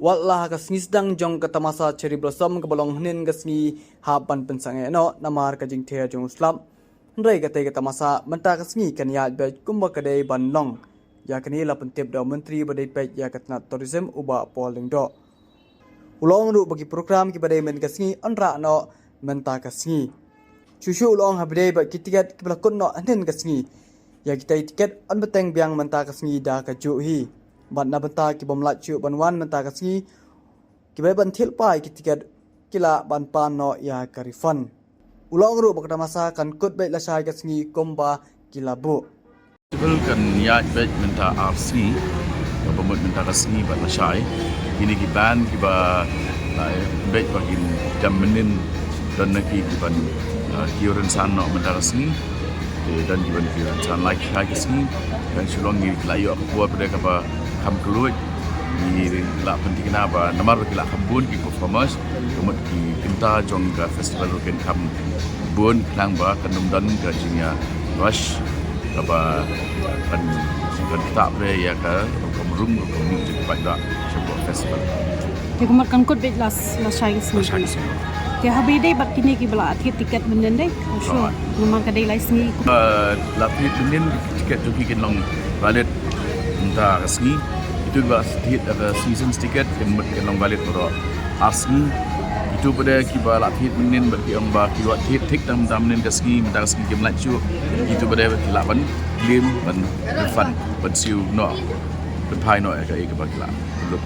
Wallah ka sngi sedang jong kata masa cherry blossom ke bolong hnin ka sngi haban pensange no namar ka jing thea jong slap ndai ka te kata masa menta ka sngi kan ya be kumba ka dei ban long ya kani la pentip da menteri badai Peit ya katna tourism uba polling do ulong ru bagi program ki badai men ka sngi anra no menta ka sngi Shushu ulong habdai ba kitiket ki belakon no hnin ka sngi ya kita tiket an beteng biang menta ka sngi da ka ju hi ban na benta ki bom lat chu ban wan menta ka sngi ki be ban thil pai ki tiket kila ban pan no ya ka refund ulong ru bakta masa kan kut be la sai ka sngi komba kila bu Festival kan ya bet menta RC pemut menta ka sngi ban la sai kini ki ban ki ba bet bagin jam menin dan neki ki ban kiuran san no menta ka sngi dan ki ban kiuran san like sai ka sngi dan Shillong ni layu aku buat pada ka kam keluar ni la penting ba namar ki la kambun ki performance kemudian ki Mynta jong ka festival roken kam bun nang ba kanum dan ka jinya rush ba kan tak be ya ka kamrung ko ni je pada sebuah festival ke kemat kan kot bet las shai sni ke habi dei bak kini ki bala tiket menen dei sure memang ka dei lai sni la menen tiket tu ki long valid Mynta ka sngi itu juga sedikit ada season ticket yang long valid pro asni itu pada kiba latih menin bagi orang baki buat tik dalam menin ka sngi Mynta ka sngi game like chu itu pada laban claim ban refund ban siu no ban pai no ka bagi la look